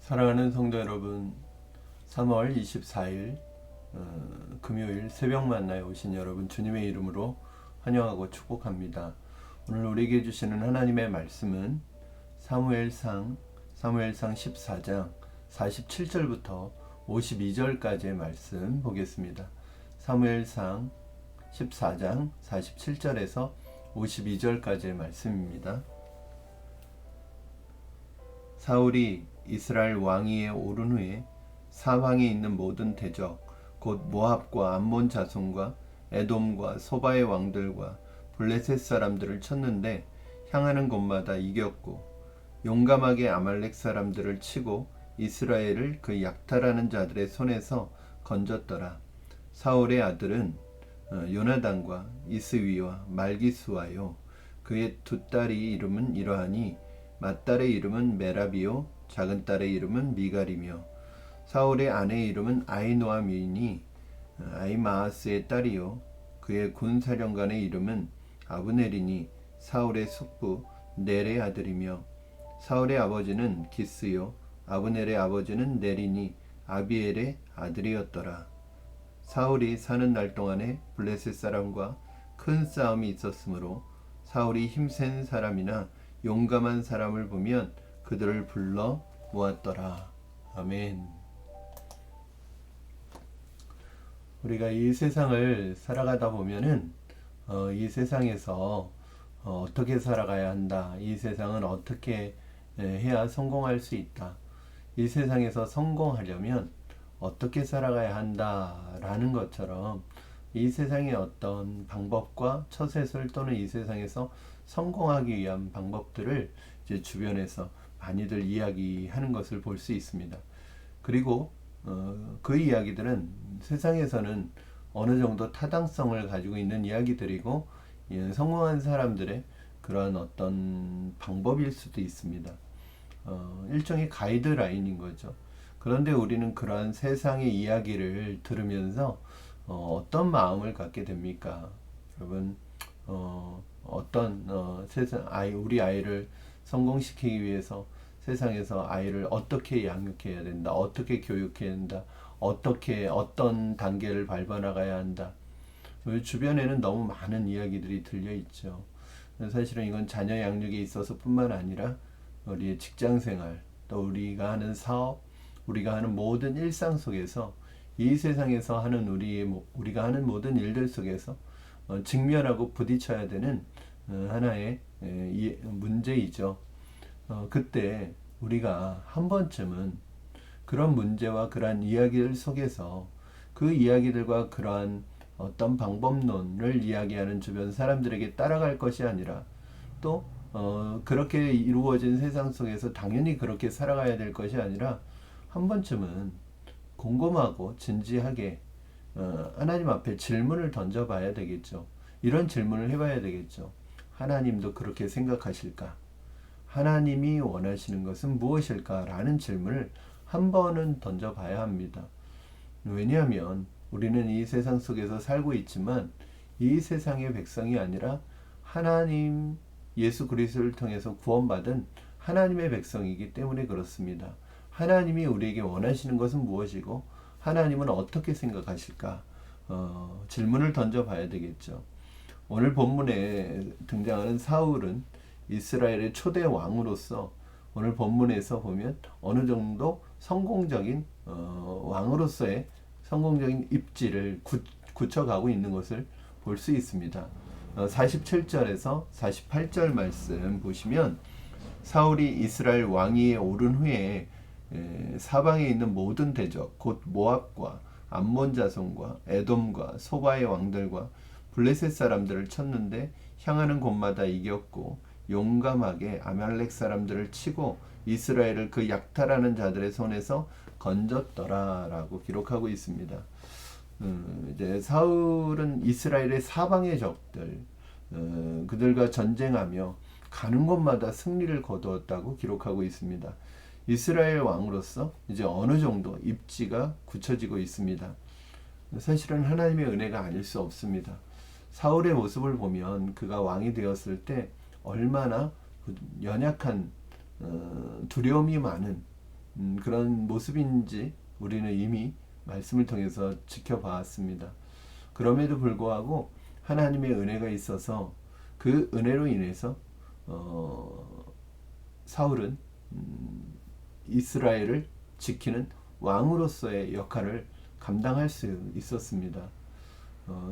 사랑하는 성도 여러분, 3월 24일 금요일 새벽 만나에 오신 여러분 주님의 이름으로 환영하고 축복합니다. 오늘 우리에게 주시는 하나님의 말씀은 사무엘상 14장 47절부터 52절까지의 말씀 보겠습니다. 사무엘상 14장 47절에서 52절까지의 말씀입니다. 사울이 이스라엘 왕위에 오른 후에 사방에 있는 모든 대적 곧 모압과 암몬 자손과 에돔과 소바의 왕들과 블레셋 사람들을 쳤는데 향하는 곳마다 이겼고 용감하게 아말렉 사람들을 치고 이스라엘을 그 약탈하는 자들의 손에서 건졌더라. 사울의 아들은 요나단과 이스위와 말기수와요. 그의 두 딸이 이름은 이러하니 맏딸의 이름은 메라비요 작은 딸의 이름은 미갈이며 사울의 아내의 이름은 아히노아미니 아히마아스의 딸이요 그의 군사령관의 이름은 아브넬이니 사울의 숙부 넬의 아들이며 사울의 아버지는 기스요 아브넬의 아버지는 넬이니 아비엘의 아들이었더라. 사울이 사는 날 동안에 블레셋 사람과 큰 싸움이 있었으므로 사울이 힘센 사람이나 용감한 사람을 보면 그들을 불러 모았더라. 아멘. 우리가 이 세상을 살아가다 보면은 이 세상에서 어떻게 살아가야 한다. 이 세상은 어떻게 해야 성공할 수 있다. 이 세상에서 성공하려면 어떻게 살아가야 한다라는 것처럼 이 세상의 어떤 방법과 처세술 또는 이 세상에서 성공하기 위한 방법들을 이제 주변에서 많이들 이야기하는 것을 볼 수 있습니다. 그리고 그 이야기들은 세상에서는 어느 정도 타당성을 가지고 있는 이야기들이고 성공한 사람들의 그런 어떤 방법일 수도 있습니다. 일종의 가이드라인인 거죠. 그런데 우리는 그러한 세상의 이야기를 들으면서 어떤 마음을 갖게 됩니까? 여러분, 세상 우리 아이를 성공시키기 위해서 세상에서 아이를 어떻게 양육해야 된다, 어떻게 교육해야 된다, 어떤 단계를 밟아 나가야 한다. 우리 주변에는 너무 많은 이야기들이 들려 있죠. 사실은 이건 자녀 양육에 있어서뿐만 아니라 우리의 직장 생활, 또 우리가 하는 사업, 우리가 하는 모든 일상 속에서 이 세상에서 하는 우리가 하는 모든 일들 속에서 직면하고 부딪혀야 되는 하나의 문제이죠. 그때 우리가 한 번쯤은 그런 문제와 그러한 이야기들 속에서 그 이야기들과 그러한 어떤 방법론을 이야기하는 주변 사람들에게 따라갈 것이 아니라 또 그렇게 이루어진 세상 속에서 당연히 그렇게 살아가야 될 것이 아니라 한 번쯤은 곰곰하고 진지하게 하나님 앞에 질문을 던져봐야 되겠죠. 이런 질문을 해봐야 되겠죠. 하나님도 그렇게 생각하실까? 하나님이 원하시는 것은 무엇일까? 라는 질문을 한 번은 던져봐야 합니다. 왜냐하면 우리는 이 세상 속에서 살고 있지만 이 세상의 백성이 아니라 하나님 예수 그리스도를 통해서 구원받은 하나님의 백성이기 때문에 그렇습니다. 하나님이 우리에게 원하시는 것은 무엇이고 하나님은 어떻게 생각하실까? 질문을 던져봐야 되겠죠. 오늘 본문에 등장하는 사울은 이스라엘의 초대 왕으로서 오늘 본문에서 보면 어느 정도 성공적인 왕으로서의 성공적인 입지를 굳혀가고 있는 것을 볼 수 있습니다. 47절에서 48절 말씀 보시면 사울이 이스라엘 왕위에 오른 후에 사방에 있는 모든 대적 곧 모압과 암몬 자손과 에돔과 소바의 왕들과 블레셋 사람들을 쳤는데 향하는 곳마다 이겼고 용감하게 아말렉 사람들을 치고 이스라엘을 그 약탈하는 자들의 손에서 건졌더라라고 기록하고 있습니다. 이제 사울은 이스라엘의 사방의 적들 그들과 전쟁하며 가는 곳마다 승리를 거두었다고 기록하고 있습니다. 이스라엘 왕으로서 이제 어느 정도 입지가 굳혀지고 있습니다. 사실은 하나님의 은혜가 아닐 수 없습니다. 사울의 모습을 보면 그가 왕이 되었을 때 얼마나 연약한 두려움이 많은 그런 모습인지 우리는 이미 말씀을 통해서 지켜봤습니다. 그럼에도 불구하고 하나님의 은혜가 있어서 그 은혜로 인해서 사울은 이스라엘을 지키는 왕으로서의 역할을 감당할 수 있었습니다.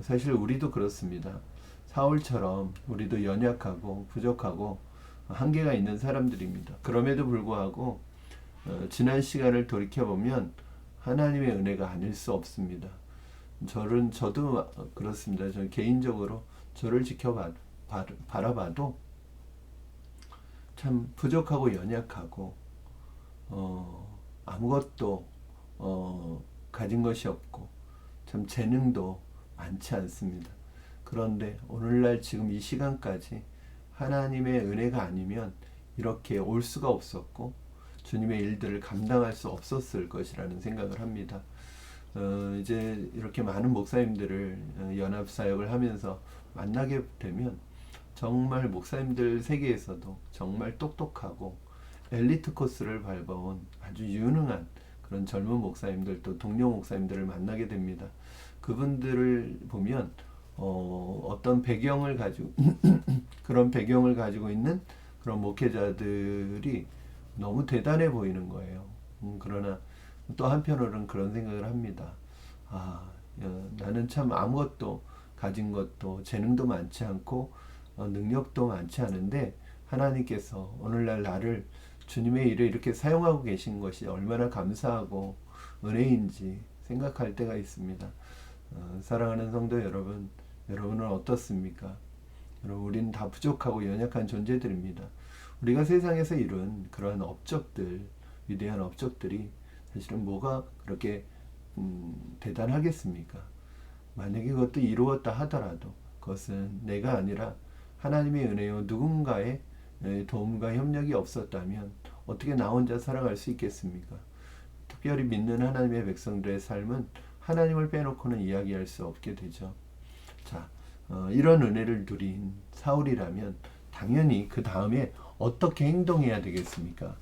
사실 우리도 그렇습니다. 사울처럼 우리도 연약하고 부족하고 한계가 있는 사람들입니다. 그럼에도 불구하고 지난 시간을 돌이켜보면 하나님의 은혜가 아닐 수 없습니다. 저도 그렇습니다. 저는 개인적으로 저를 바라봐도 참 부족하고 연약하고 아무것도 가진 것이 없고 참 재능도 많지 않습니다. 그런데 오늘날 지금 이 시간까지 하나님의 은혜가 아니면 이렇게 올 수가 없었고 주님의 일들을 감당할 수 없었을 것이라는 생각을 합니다. 이제 이렇게 많은 목사님들을 연합사역을 하면서 만나게 되면 정말 목사님들 세계에서도 정말 똑똑하고 엘리트 코스를 밟아온 아주 유능한 그런 젊은 목사님들 또 동료 목사님들을 만나게 됩니다. 그분들을 보면 어떤 배경을 가지고 그런 배경을 가지고 있는 그런 목회자들이 너무 대단해 보이는 거예요. 그러나 또 한편으로는 그런 생각을 합니다. 나는 참 아무것도 가진 것도 재능도 많지 않고 능력도 많지 않은데 하나님께서 오늘날 나를 주님의 일에 이렇게 사용하고 계신 것이 얼마나 감사하고 은혜인지 생각할 때가 있습니다. 사랑하는 성도 여러분, 여러분은 어떻습니까? 여러분, 우리는 다 부족하고 연약한 존재들입니다. 우리가 세상에서 이룬 그러한 업적들, 위대한 업적들이 사실은 뭐가 그렇게 대단하겠습니까? 만약에 그것도 이루었다 하더라도 그것은 내가 아니라 하나님의 은혜요 누군가의 도움과 협력이 없었다면 어떻게 나 혼자 살아갈 수 있겠습니까? 특별히 믿는 하나님의 백성들의 삶은 하나님을 빼놓고는 이야기할 수 없게 되죠. 자, 이런 은혜를 누린 사울이라면 당연히 그 다음에 어떻게 행동해야 되겠습니까?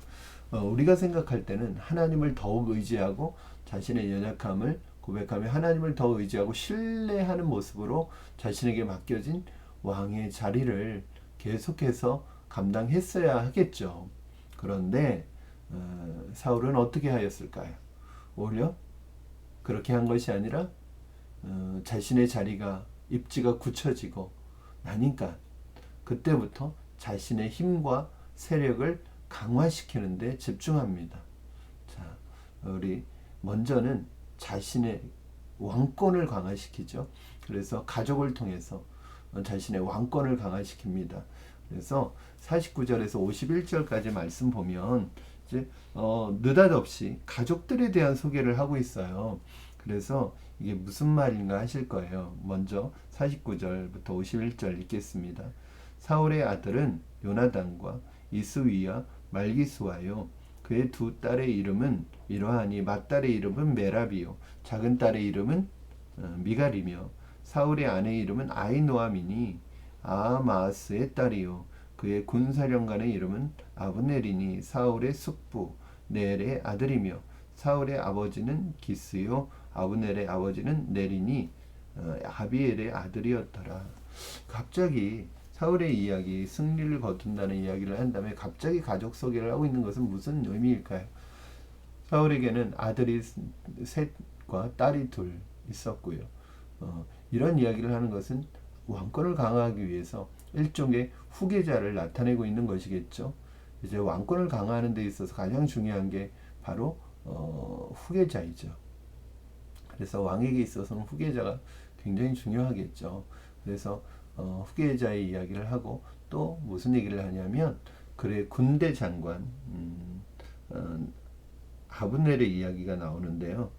우리가 생각할 때는 하나님을 더욱 의지하고 자신의 연약함을 고백하며 하나님을 더 의지하고 신뢰하는 모습으로 자신에게 맡겨진 왕의 자리를 계속해서 감당했어야 하겠죠. 그런데 사울은 어떻게 하였을까요? 오히려 그렇게 한 것이 아니라 자신의 자리가 입지가 굳혀지고 나니까 그때부터 자신의 힘과 세력을 강화시키는 데 집중합니다. 자, 우리 먼저는 자신의 왕권을 강화시키죠. 그래서 가족을 통해서 자신의 왕권을 강화시킵니다. 그래서 49절에서 51절까지 말씀 보면 이제 느닷없이 가족들에 대한 소개를 하고 있어요. 그래서 이게 무슨 말인가 하실 거예요. 먼저 49절부터 51절 읽겠습니다. 사울의 아들은 요나단과 이스위와 말기수와요. 그의 두 딸의 이름은 이러하니 맏딸의 이름은 메라비요 작은 딸의 이름은 미갈이며 사울의 아내의 이름은 아이노아미니 아마스의 딸이요 그의 군사령관의 이름은 아브넬이니 사울의 숙부 넬의 아들이며 사울의 아버지는 기스요 아브넬의 아버지는 넬이니 아비엘의 아들이었더라. 갑자기 사울의 이야기, 승리를 거둔다는 이야기를 한 다음에 갑자기 가족 소개를 하고 있는 것은 무슨 의미일까요? 사울에게는 아들이 셋과 딸이 둘 있었고요. 이런 이야기를 하는 것은 왕권을 강화하기 위해서 일종의 후계자를 나타내고 있는 것이겠죠. 이제 왕권을 강화하는 데 있어서 가장 중요한 게 바로 후계자이죠. 그래서 왕에게 있어서는 후계자가 굉장히 중요하겠죠. 그래서 후계자의 이야기를 하고 또 무슨 얘기를 하냐면 그의 군대 장관 아브넬의 이야기가 나오는데요.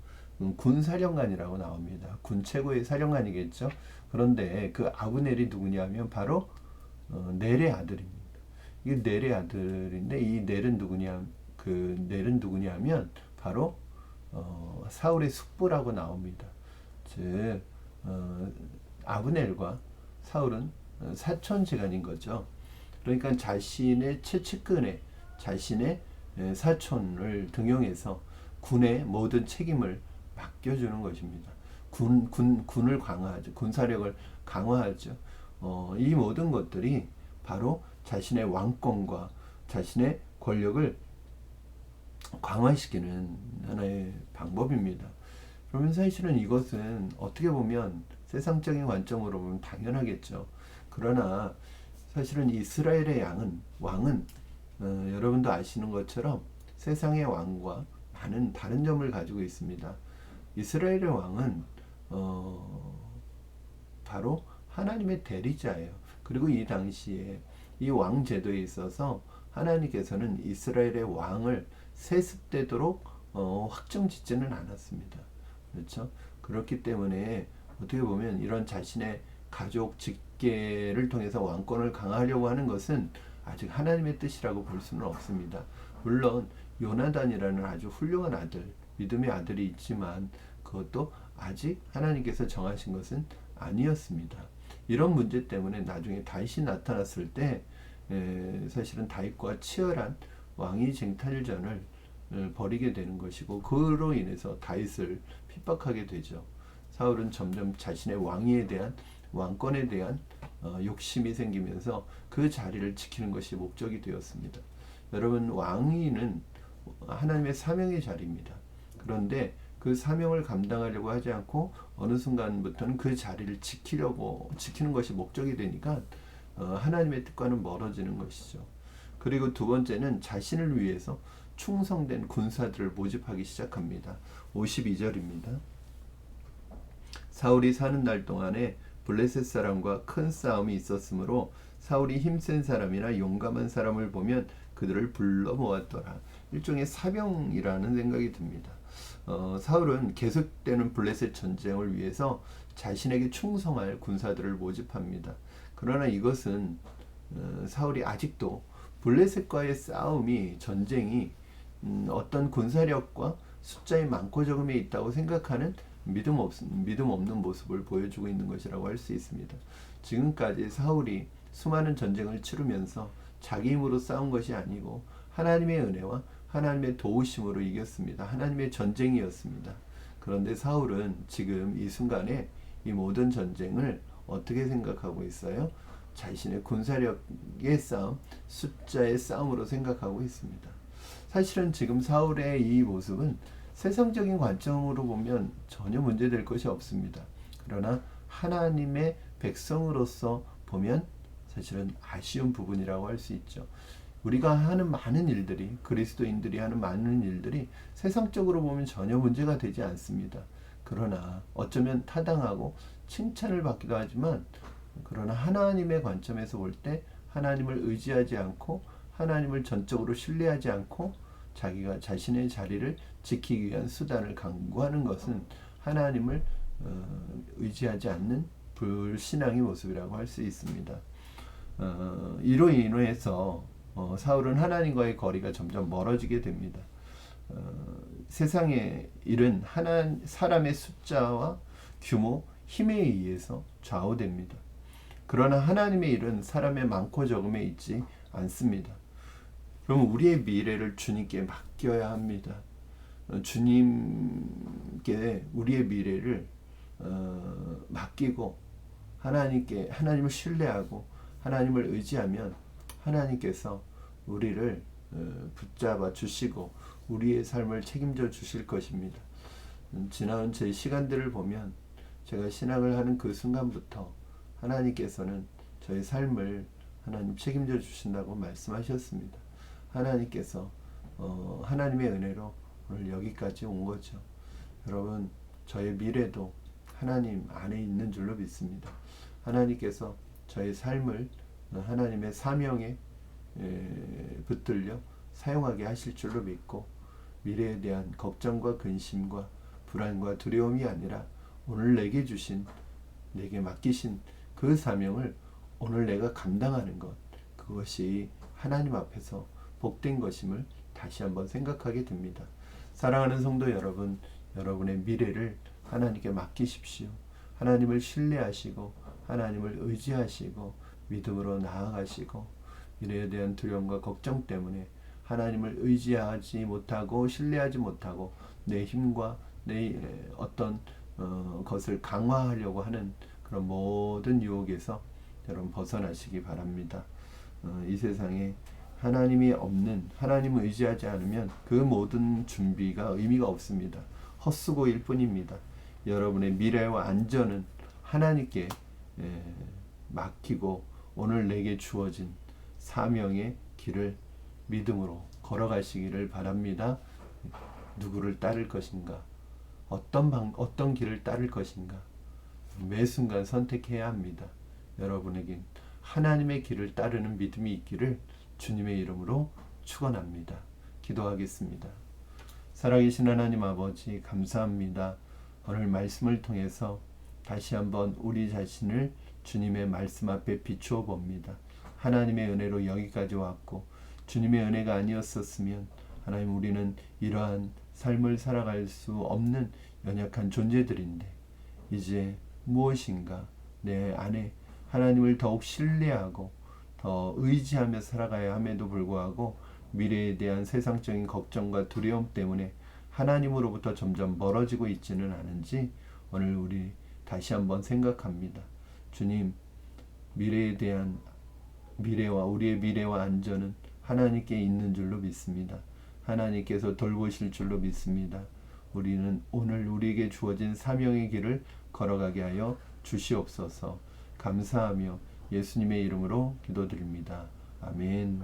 군사령관이라고 나옵니다. 군 최고의 사령관이겠죠. 그런데 그 아브넬이 누구냐면 바로 넬의 아들입니다. 이게 넬의 아들인데 이 넬은 누구냐면 바로 사울의 숙부라고 나옵니다. 즉 아브넬과 사울은 사촌지간인 거죠. 그러니까 자신의 최측근에 자신의 사촌을 등용해서 군의 모든 책임을 맡겨주는 것입니다. 군을 강화하죠. 군사력을 강화하죠. 이 모든 것들이 바로 자신의 왕권과 자신의 권력을 강화시키는 하나의 방법입니다. 그러면 사실은 이것은 어떻게 보면 세상적인 관점으로 보면 당연하겠죠. 그러나 사실은 이스라엘의 왕은 여러분도 아시는 것처럼 세상의 왕과 많은 다른 점을 가지고 있습니다. 이스라엘의 왕은 바로 하나님의 대리자예요. 그리고 이 당시에 이 왕 제도에 있어서 하나님께서는 이스라엘의 왕을 세습되도록 확정짓지는 않았습니다. 그렇죠? 그렇기 때문에 어떻게 보면 이런 자신의 가족 직계를 통해서 왕권을 강화하려고 하는 것은 아직 하나님의 뜻이라고 볼 수는 없습니다. 물론 요나단이라는 아주 훌륭한 아들, 믿음의 아들이 있지만 그것도 아직 하나님께서 정하신 것은 아니었습니다. 이런 문제 때문에 나중에 다윗이 나타났을 때 사실은 다윗과 치열한 왕위 쟁탈전을 벌이게 되는 것이고, 그로 인해서 다윗을 핍박하게 되죠. 사울은 점점 자신의 왕위에 대한, 왕권에 대한 욕심이 생기면서 그 자리를 지키는 것이 목적이 되었습니다. 여러분, 왕위는 하나님의 사명의 자리입니다. 그런데 그 사명을 감당하려고 하지 않고 어느 순간부터는 그 자리를 지키는 것이 목적이 되니까 하나님의 뜻과는 멀어지는 것이죠. 그리고 두 번째는 자신을 위해서 충성된 군사들을 모집하기 시작합니다. 52절입니다. 사울이 사는 날 동안에 블레셋 사람과 큰 싸움이 있었으므로 사울이 힘센 사람이나 용감한 사람을 보면 그들을 불러 모았더라. 일종의 사병이라는 생각이 듭니다. 사울은 계속되는 블레셋 전쟁을 위해서 자신에게 충성할 군사들을 모집합니다. 그러나 이것은 사울이 아직도 블레셋과의 전쟁이 어떤 군사력과 숫자의 많고 적음에 있다고 생각하는 믿음 없는 모습을 보여주고 있는 것이라고 할 수 있습니다. 지금까지 사울이 수많은 전쟁을 치르면서 자기 힘으로 싸운 것이 아니고 하나님의 은혜와 하나님의 도우심으로 이겼습니다. 하나님의 전쟁이었습니다. 그런데 사울은 지금 이 순간에 이 모든 전쟁을 어떻게 생각하고 있어요? 자신의 군사력의 싸움, 숫자의 싸움으로 생각하고 있습니다. 사실은 지금 사울의 이 모습은 세상적인 관점으로 보면 전혀 문제될 것이 없습니다. 그러나 하나님의 백성으로서 보면 사실은 아쉬운 부분이라고 할 수 있죠. 우리가 하는 많은 일들이, 그리스도인들이 하는 많은 일들이 세상적으로 보면 전혀 문제가 되지 않습니다. 그러나 어쩌면 타당하고 칭찬을 받기도 하지만, 그러나 하나님의 관점에서 볼 때 하나님을 의지하지 않고 하나님을 전적으로 신뢰하지 않고 자기가 자신의 자리를 지키기 위한 수단을 강구하는 것은 하나님을 의지하지 않는 불신앙의 모습이라고 할 수 있습니다. 이로 인해서 사울은 하나님과의 거리가 점점 멀어지게 됩니다. 세상의 일은 사람의 숫자와 규모, 힘에 의해서 좌우됩니다. 그러나 하나님의 일은 사람의 많고 적음에 있지 않습니다. 그럼 우리의 미래를 주님께 맡겨야 합니다. 주님께 우리의 미래를 맡기고 하나님을 신뢰하고 하나님을 의지하면 하나님께서 우리를 붙잡아 주시고 우리의 삶을 책임져 주실 것입니다. 지나온 제 시간들을 보면 제가 신앙을 하는 그 순간부터 하나님께서는 저의 삶을 하나님 책임져 주신다고 말씀하셨습니다. 하나님께서 하나님의 은혜로 오늘 여기까지 온 거죠. 여러분, 저의 미래도 하나님 안에 있는 줄로 믿습니다. 하나님께서 저의 삶을 하나님의 사명에 붙들려 사용하게 하실 줄로 믿고, 미래에 대한 걱정과 근심과 불안과 두려움이 아니라 오늘 내게 맡기신 그 사명을 오늘 내가 감당하는 것, 그것이 하나님 앞에서 복된 것임을 다시 한번 생각하게 됩니다. 사랑하는 성도 여러분, 여러분의 미래를 하나님께 맡기십시오. 하나님을 신뢰하시고 하나님을 의지하시고 믿음으로 나아가시고, 미래에 대한 두려움과 걱정 때문에 하나님을 의지하지 못하고 신뢰하지 못하고 내 힘과 내 어떤 것을 강화하려고 하는 그런 모든 유혹에서 여러분 벗어나시기 바랍니다. 이 세상에 하나님이 없는, 하나님을 의지하지 않으면 그 모든 준비가 의미가 없습니다. 헛수고일 뿐입니다. 여러분의 미래와 안전은 하나님께 맡기고 오늘 내게 주어진 사명의 길을 믿음으로 걸어가시기를 바랍니다. 누구를 따를 것인가? 어떤 길을 따를 것인가? 매 순간 선택해야 합니다. 여러분에겐 하나님의 길을 따르는 믿음이 있기를 주님의 이름으로 축원합니다. 기도하겠습니다. 살아계신 하나님 아버지 감사합니다. 오늘 말씀을 통해서 다시 한번 우리 자신을 주님의 말씀 앞에 비추어 봅니다. 하나님의 은혜로 여기까지 왔고 주님의 은혜가 아니었었으면 하나님 우리는 이러한 삶을 살아갈 수 없는 연약한 존재들인데 이제 무엇인가 내 안에 하나님을 더욱 신뢰하고 더 의지하며 살아가야 함에도 불구하고 미래에 대한 세상적인 걱정과 두려움 때문에 하나님으로부터 점점 멀어지고 있지는 않은지 오늘 우리 다시 한번 생각합니다. 주님, 미래와 우리의 미래와 안전은 하나님께 있는 줄로 믿습니다. 하나님께서 돌보실 줄로 믿습니다. 우리는 오늘 우리에게 주어진 사명의 길을 걸어가게 하여 주시옵소서. 감사하며 예수님의 이름으로 기도드립니다. 아멘.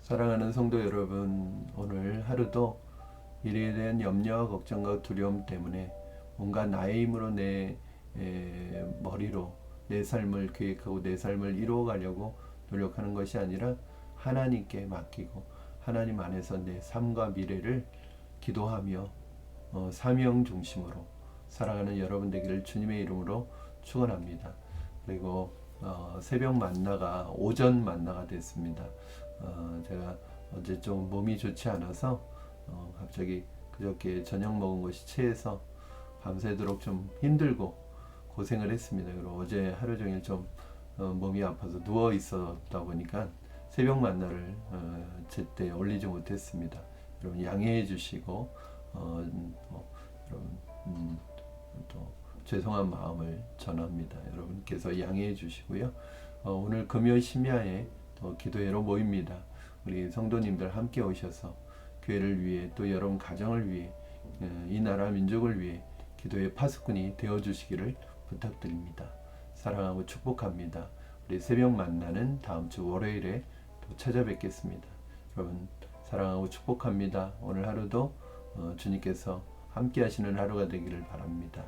사랑하는 성도 여러분, 오늘 하루도 미래에 대한 염려와 걱정과 두려움 때문에 뭔가 나의 힘으로 내 머리로 내 삶을 계획하고 내 삶을 이루어가려고 노력하는 것이 아니라 하나님께 맡기고 하나님 안에서 내 삶과 미래를 기도하며 사명 중심으로 살아가는 여러분 되기를 주님의 이름으로 축원합니다. 그리고 새벽 만나가 오전 만나가 됐습니다. 제가 어제 좀 몸이 좋지 않아서 갑자기 그저께 저녁 먹은 것이 체해서 밤새도록 좀 힘들고 고생을 했습니다. 그리고 어제 하루 종일 좀 몸이 아파서 누워 있었다 보니까 새벽 만나를 제때 올리지 못했습니다. 여러분 양해해 주시고 여러분 또 죄송한 마음을 전합니다. 여러분께서 양해해 주시고요. 오늘 금요 심야에 기도회로 모입니다. 우리 성도님들 함께 오셔서 교회를 위해 또 여러분 가정을 위해 이 나라 민족을 위해 기도의 파수꾼이 되어주시기를 부탁드립니다. 사랑하고 축복합니다. 우리 새벽 만나는 다음 주 월요일에 또 찾아뵙겠습니다. 여러분 사랑하고 축복합니다. 오늘 하루도 주님께서 함께 하시는 하루가 되기를 바랍니다.